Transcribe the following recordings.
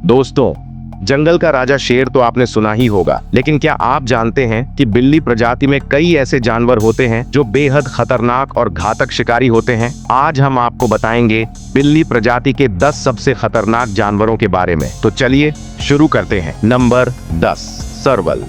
दोस्तों, जंगल का राजा शेर तो आपने सुना ही होगा, लेकिन क्या आप जानते हैं कि बिल्ली प्रजाति में कई ऐसे जानवर होते हैं जो बेहद खतरनाक और घातक शिकारी होते हैं। आज हम आपको बताएंगे बिल्ली प्रजाति के 10 सबसे खतरनाक जानवरों के बारे में। तो चलिए शुरू करते हैं। नंबर 10, सरवल।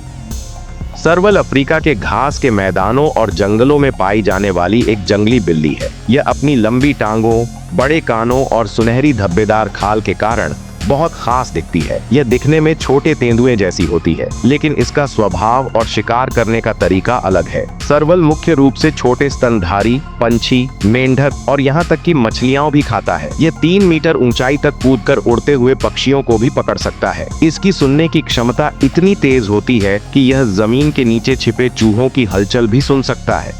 सरवल अफ्रीका के घास के मैदानों और जंगलों में पाई जाने वाली एक जंगली बिल्ली है। यह अपनी लंबी टांगों, बड़े कानों और सुनहरी धब्बेदार खाल के कारण बहुत खास दिखती है। यह दिखने में छोटे तेंदुए जैसी होती है, लेकिन इसका स्वभाव और शिकार करने का तरीका अलग है। सरवल मुख्य रूप से छोटे स्तनधारी पंछी, मेंढक और यहाँ तक कि मछलियां भी खाता है। यह 3 मीटर ऊंचाई तक कूदकर उड़ते हुए पक्षियों को भी पकड़ सकता है। इसकी सुनने की क्षमता इतनी तेज होती है कि यह जमीन के नीचे छिपे चूहों की हलचल भी सुन सकता है।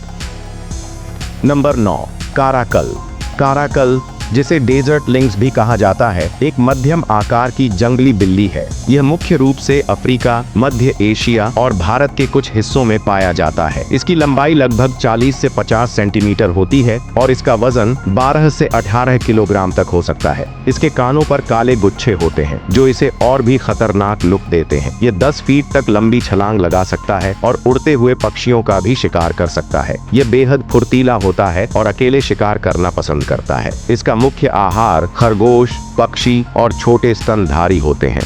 Number 9, Caracal. काराकल, जिसे डेजर्ट लिंक्स भी कहा जाता है, एक मध्यम आकार की जंगली बिल्ली है। यह मुख्य रूप से अफ्रीका, मध्य एशिया और भारत के कुछ हिस्सों में पाया जाता है। इसकी लंबाई लगभग 40 से 50 सेंटीमीटर होती है और इसका वजन 12 से 18 किलोग्राम तक हो सकता है। इसके कानों पर काले गुच्छे होते हैं जो इसे और भी खतरनाक लुक देते हैं। यह 10 फीट तक लंबी छलांग लगा सकता है और उड़ते हुए पक्षियों का भी शिकार कर सकता है। यह बेहद फुर्तीला होता है और अकेले शिकार करना पसंद करता है। इसका मुख्य आहार खरगोश, पक्षी और छोटे स्तनधारी होते हैं।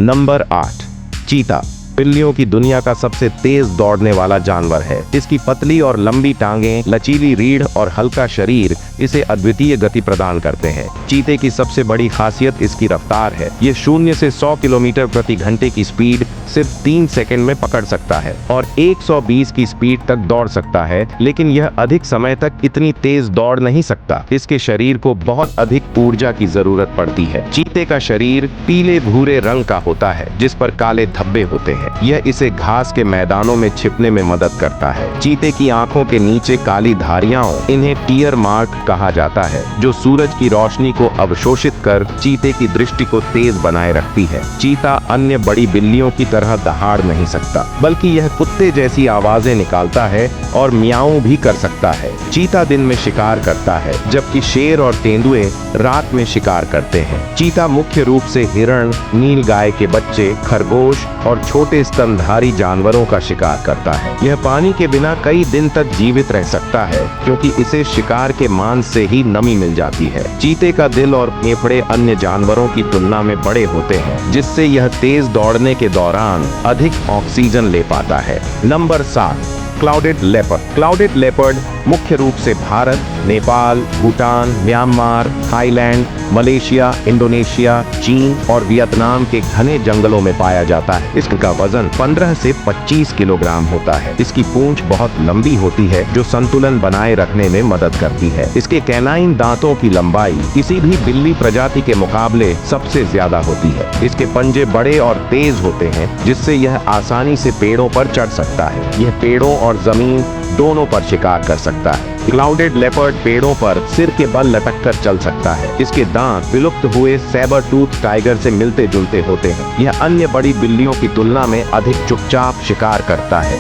नंबर 8, चीता। बिल्लियों की दुनिया का सबसे तेज दौड़ने वाला जानवर है। इसकी पतली और लंबी टांगें, लचीली रीढ़ और हल्का शरीर इसे अद्वितीय गति प्रदान करते हैं। चीते की सबसे बड़ी खासियत इसकी रफ्तार है। ये 0 से 100 किलोमीटर प्रति घंटे की स्पीड सिर्फ 3 सेकंड में पकड़ सकता है और 120 की स्पीड तक दौड़ सकता है, लेकिन यह अधिक समय तक इतनी तेज दौड़ नहीं सकता। इसके शरीर को बहुत अधिक ऊर्जा की जरूरत पड़ती है। चीते का शरीर पीले भूरे रंग का होता है जिस पर काले धब्बे होते हैं। यह इसे घास के मैदानों में छिपने में मदद करता है। चीते की आंखों के नीचे काली धारियां, इन्हें टीयर मार्क कहा जाता है, जो सूरज की रोशनी को अवशोषित कर चीते की दृष्टि को तेज बनाए रखती है। चीता अन्य बड़ी बिल्लियों की तरह दहाड़ नहीं सकता, बल्कि यह कुत्ते जैसी आवाजें निकालता है और मियाऊं भी कर सकता है। चीता दिन में शिकार करता है, जबकि शेर और तेंदुए रात में शिकार करते हैं। चीता मुख्य रूप से हिरण, नीलगाय के बच्चे, खरगोश और छोटे स्तनधारी जानवरों का शिकार करता है। यह पानी के बिना कई दिन तक जीवित रह सकता है, क्योंकि इसे शिकार के मांस से ही नमी मिल जाती है। चीते का दिल और फेफड़े अन्य जानवरों की तुलना में बड़े होते हैं, जिससे यह तेज दौड़ने के दौरान अधिक ऑक्सीजन ले पाता है। Number 7, clouded leopard. Clouded leopard मुख्य रूप से Bharat, Nepal, Bhutan, Myanmar, Thailand, Malaysia, Indonesia, चीन और वियतनाम के घने जंगलों में पाया जाता है। इसका वजन 15 से 25 किलोग्राम होता है। इसकी पूंछ बहुत लंबी होती है जो संतुलन बनाए रखने में मदद करती है। इसके कैनाइन दांतों की लंबाई किसी भी बिल्ली प्रजाति के मुकाबले सबसे ज्यादा होती है। इसके पंजे बड़े और तेज होते हैं, जिससे यह आसानी से पेड़ों पर चढ़ सकता है। यह पेड़ों और जमीन दोनों पर शिकार कर सकता है। क्लाउडेड लेपर्ड पेड़ों पर सिर के बल लटक कर चल सकता है। इसके दांत विलुप्त हुए सैबर टूथ टाइगर से मिलते जुलते होते हैं। यह अन्य बड़ी बिल्लियों की तुलना में अधिक चुपचाप शिकार करता है।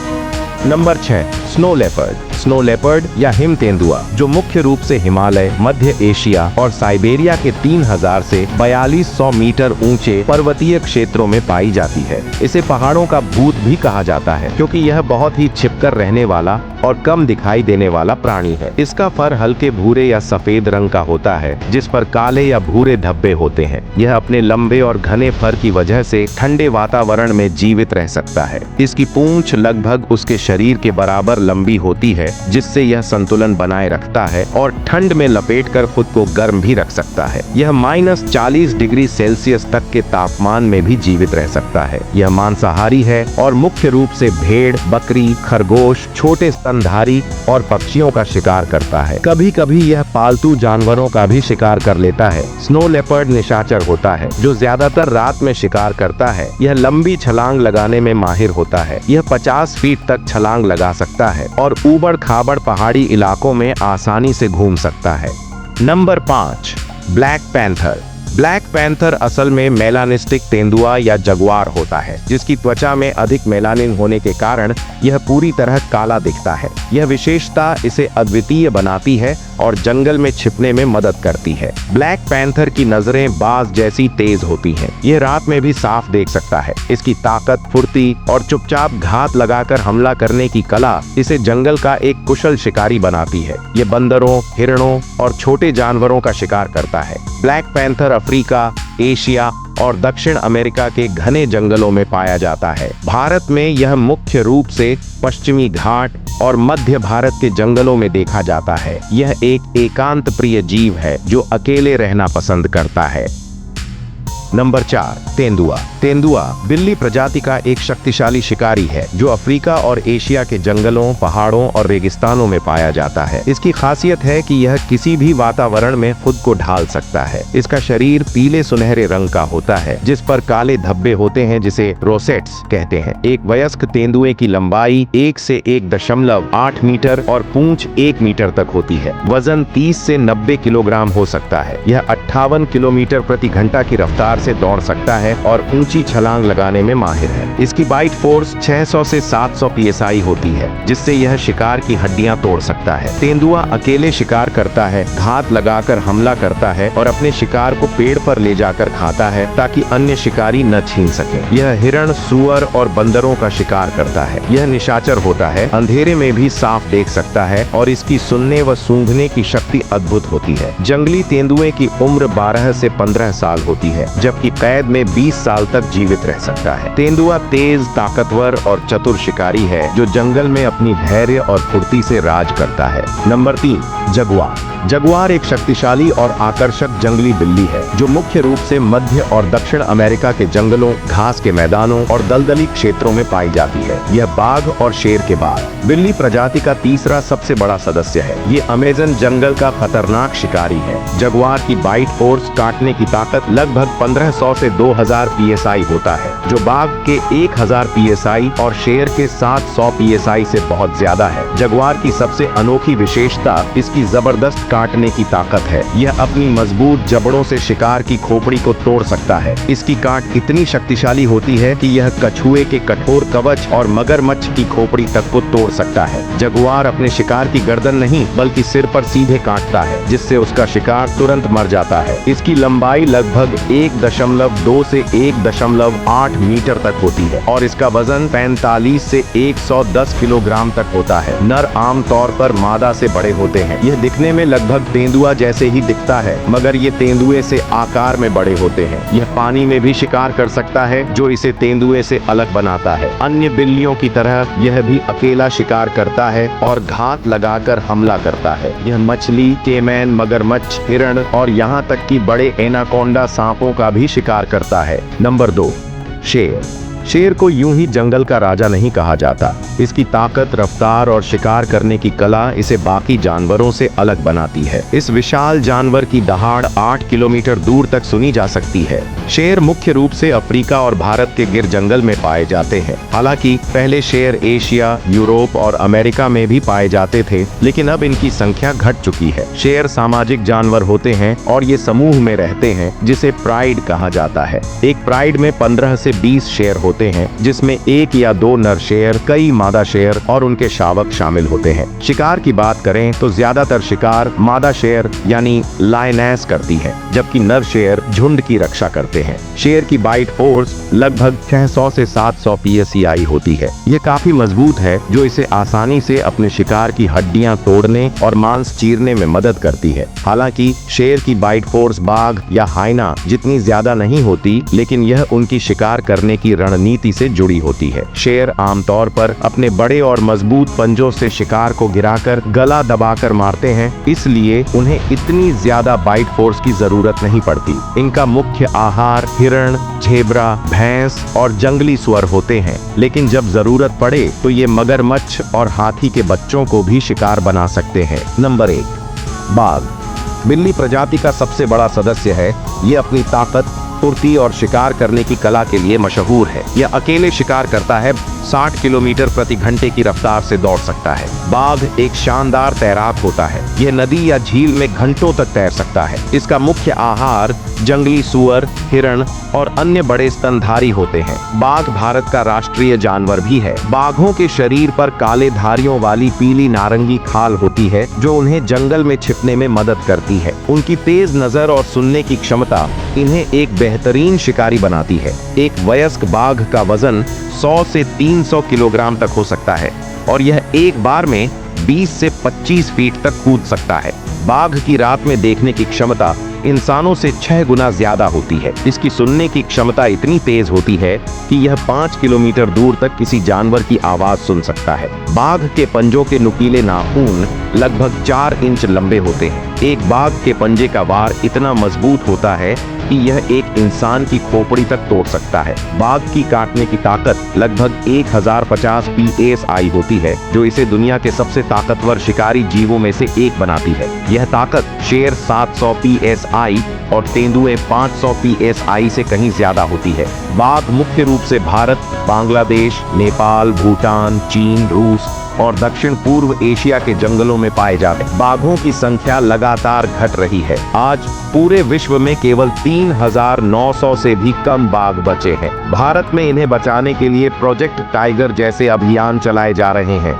Number 6, snow leopard. Snow leopard या हिम तेंदुआ, जो मुख्य रूप से हिमालय, मध्य एशिया और साइबेरिया के 3000 से 4200 मीटर ऊंचे पर्वतीय क्षेत्रों में पाई जाती है। इसे पहाड़ों का भूत भी कहा जाता है, क्योंकि यह बहुत ही छिपकर रहने वाला और कम दिखाई देने वाला प्राणी है। इसका फर हल्के भूरे या सफेद रंग का होता है, जिस पर काले या भूरे धब्बे होते हैं। यह अपने लंबे और घने फर की वजह से ठंडे वातावरण में जीवित रह सकता है। इसकी पूंछ लगभग उसके शरीर के बराबर लंबी होती है, जिससे यह संतुलन बनाए रखता है और ठंड में लपेटकर खुद को गर्म भी रख सकता है। यह -40 डिग्री सेल्सियस तक के तापमान में भी जीवित रह सकता है। यह मांसाहारी है और मुख्य रूप से भेड़, बकरी, खरगोश, छोटे स्तनधारी और पक्षियों का शिकार करता है। कभी कभी यह पालतू जानवरों का भी शिकार कर लेता है। स्नो लेपर्ड निशाचर होता है, जो ज्यादातर रात में शिकार करता है। यह लंबी छलांग लगाने में माहिर होता है। यह 50 फीट तक छलांग लगा सकता है और ऊबड़ खाबड़ पहाड़ी इलाकों में आसानी से घूम सकता है। Number 5, black panther. Black panther असल में मेलानिस्टिक तेंदुआ या जगुआर होता है, जिसकी त्वचा में अधिक मेलानिन होने के कारण यह पूरी तरह काला दिखता है। यह विशेषता इसे अद्वितीय बनाती है और जंगल में छिपने में मदद करती है। ब्लैक पैंथर की नजरें बाज जैसी तेज होती हैं। यह रात में भी साफ देख सकता है। इसकी ताकत, फुर्ती और चुपचाप घात लगाकर हमला करने की कला इसे जंगल का एक कुशल शिकारी बनाती है। यह बंदरों, हिरणों और छोटे जानवरों का शिकार करता है। ब्लैक पैंथर अफ्रीका, एशिया और दक्षिण अमेरिका के घने जंगलों में पाया जाता है। भारत में यह मुख्य रूप से पश्चिमी घाट और मध्य भारत के जंगलों में देखा जाता है। यह एक एकांत प्रिय जीव है जो अकेले रहना पसंद करता है। नंबर 4, तेंदुआ। तेंदुआ बिल्ली प्रजाति का एक शक्तिशाली शिकारी है जो अफ्रीका और एशिया के जंगलों, पहाड़ों और रेगिस्तानों में पाया जाता है। इसकी खासियत है कि यह किसी भी वातावरण में खुद को ढाल सकता है। इसका शरीर पीले सुनहरे रंग का होता है जिस पर काले धब्बे होते हैं जिसे रोसेट्स कहते हैं। एक वयस्क तेंदुए की लंबाई 1 से 1.8 मीटर और पूंछ 1 मीटर तक होती है। वजन 30 से 90 किलोग्राम हो सकता है। यह 58 किलोमीटर प्रति घंटा की रफ्तार से दौड़ सकता है और ऊंची छलांग लगाने में माहिर है। इसकी बाइट फोर्स 600 से 700 psi होती है जिससे यह शिकार की हड्डियां तोड़ सकता है। तेंदुआ अकेले शिकार करता है, घात लगाकर हमला करता है और अपने शिकार को पेड़ पर ले जाकर खाता है ताकि अन्य शिकारी न छीन सके। यह हिरण, सूअर और बंदरों का शिकार करता है। यह निशाचर होता है, अंधेरे में भी साफ देख सकता है और इसकी सुनने व सूंघने की शक्ति अद्भुत होती है। जंगली तेंदुए की उम्र 12 से 15 साल होती है जबकि कैद में 20 साल तक जीवित रह सकता है। तेंदुआ तेज, ताकतवर और चतुर शिकारी है जो जंगल में अपनी धैर्य और फुर्ती से राज करता है। Number 3, Jaguar. जगुआर एक शक्तिशाली और आकर्षक जंगली बिल्ली है जो मुख्य रूप से मध्य और दक्षिण अमेरिका के जंगलों, घास के मैदानों और दलदली क्षेत्रों में पाई जाती है। यह बाघ और शेर के बाद बिल्ली प्रजाति का तीसरा सबसे बड़ा सदस्य है। ये अमेज़न जंगल का खतरनाक शिकारी है। जगुआर की बाइट फोर्स, काटने की ताकत लगभग 1500 से 2000 psi होता है जो बाघ के 1000 psi और शेर के 700 psi से बहुत ज्यादा है। जगुआर की सबसे अनोखी विशेषता इसकी जबरदस्त काटने की ताकत है। यह अपनी मजबूत जबड़ों से शिकार की खोपड़ी को तोड़ सकता है। इसकी काट इतनी शक्तिशाली होती है कि यह कछुए के कठोर कवच और मगरमच्छ की खोपड़ी तक को तोड़ सकता है। जगुआर अपने शिकार की गर्दन नहीं बल्कि सिर पर सीधे काटता है जिससे उसका शिकार तुरंत मर जाता है। इसकी लंबाई लगभग 1.2 से 1.8 मीटर तक होती है और इसका वजन 45 से 110 किलोग्राम तक होता है। नर आमतौर पर मादा से बड़े होते हैं। यह दिखने में लगभग तेंदुआ जैसे ही दिखता है मगर ये तेंदुए से आकार में बड़े होते हैं। यह पानी में भी शिकार कर सकता है जो इसे तेंदुए से अलग बनाता है। अन्य बिल्लियों की तरह यह भी अकेला शिकार करता है और घात लगाकर हमला करता है। यह मछली, केमैन, मगरमच्छ, हिरण और यहाँ तक कि बड़े एनाकोंडा सांपों का भी शिकार करता है। नंबर 2, शेर। शेर को यूं ही जंगल का राजा नहीं कहा जाता। इसकी ताकत, रफ्तार और शिकार करने की कला इसे बाकी जानवरों से अलग बनाती है। इस विशाल जानवर की दहाड़ 8 किलोमीटर दूर तक सुनी जा सकती है। शेर मुख्य रूप से अफ्रीका और भारत के गिर जंगल में पाए जाते हैं। हालांकि पहले शेर एशिया, यूरोप और अमेरिका में भी पाए जाते थे लेकिन अब इनकी संख्या घट चुकी है। शेर सामाजिक जानवर होते हैं और ये समूह में रहते हैं जिसे प्राइड कहा जाता है। एक प्राइड में 15 से 20 शेर होते हैं जिसमें 1 या 2 नर शेर, कई मादा शेर और उनके शावक शामिल होते हैं। शिकार की बात करें तो ज्यादातर शिकार मादा शेर यानी लायनेस करती है जबकि नर शेर झुंड की रक्षा करते हैं। शेर की बाइट फोर्स लगभग 600 से 700 psi होती है। ये काफी मजबूत है जो इसे आसानी से अपने शिकार की हड्डियां तोड़ने और मांस चीरने में मदद करती है। हालांकि शेर की बाइट फोर्स बाघ या हाइना जितनी ज्यादा नहीं होती लेकिन यह उनकी शिकार करने की रणनीति से जुड़ी होती है। शेर आमतौर पर अपने बड़े और मजबूत पंजों से शिकार को गिराकर गला दबाकर मारते हैं, इसलिए उन्हें इतनी ज्यादा बाइट फोर्स की जरूरत नहीं पड़ती। इनका मुख्य आहार हिरण, झेब्रा, भैंस और जंगली सुअर होते हैं लेकिन जब जरूरत पड़े तो ये मगरमच्छ और हाथी के बच्चों को भी शिकार बना सकते हैं। नंबर 1, बाघ। बिल्ली प्रजाति का सबसे बड़ा सदस्य है। ये अपनी ताकत, फुर्ती और शिकार करने की कला के लिए मशहूर है। यह अकेले शिकार करता है, 60 किलोमीटर प्रति घंटे की रफ्तार से दौड़ सकता है। बाघ एक शानदार तैराक होता है। यह नदी या झील में घंटों तक तैर सकता है। इसका मुख्य आहार जंगली सुअर, हिरण और अन्य बड़े स्तनधारी होते हैं। बाघ भारत का राष्ट्रीय जानवर भी है। बाघों के शरीर पर काले धारियों वाली पीली नारंगी खाल होती है, जो उन्हें जंगल में छिपने में मदद करती है। उनकी तेज नजर और सुनने की क्षमता इन्हें एक बेहतरीन शिकारी बनाती है। एक वयस्क बाघ का वजन 100 से 300 किलोग्राम तक हो सकता है और यह एक बार में 20 से 25 फीट तक कूद सकता है। बाघ की रात में देखने की क्षमता इंसानों से 6 गुना ज्यादा होती है। इसकी सुनने की क्षमता इतनी तेज होती है कि यह 5 किलोमीटर दूर तक किसी जानवर की आवाज सुन सकता है। बाघ के पंजों के नुकीले नाखून लगभग 4 इंच लंबे होते हैं। एक बाघ के पंजे का वार इतना मजबूत होता है कि यह एक इंसान की खोपड़ी तक तोड़ सकता है। बाघ की काटने की ताकत लगभग 1050 psi होती है, जो इसे दुनिया के सबसे ताकतवर शिकारी जीवों में से एक बनाती है। यह ताकत शेर 700 psi और तेंदुए 500 psi से कहीं ज्यादा होती है। बाघ मुख्य रूप से भारत, बांग्लादेश, नेपाल, भूटान, चीन, रूस और दक्षिण पूर्व एशिया के जंगलों में पाए जाते हैं। बाघों की संख्या लगातार घट रही है। आज पूरे विश्व में केवल 3900 से भी कम बाघ बचे हैं। भारत में इन्हें बचाने के लिए प्रोजेक्ट टाइगर जैसे अभियान चलाए जा रहे हैं।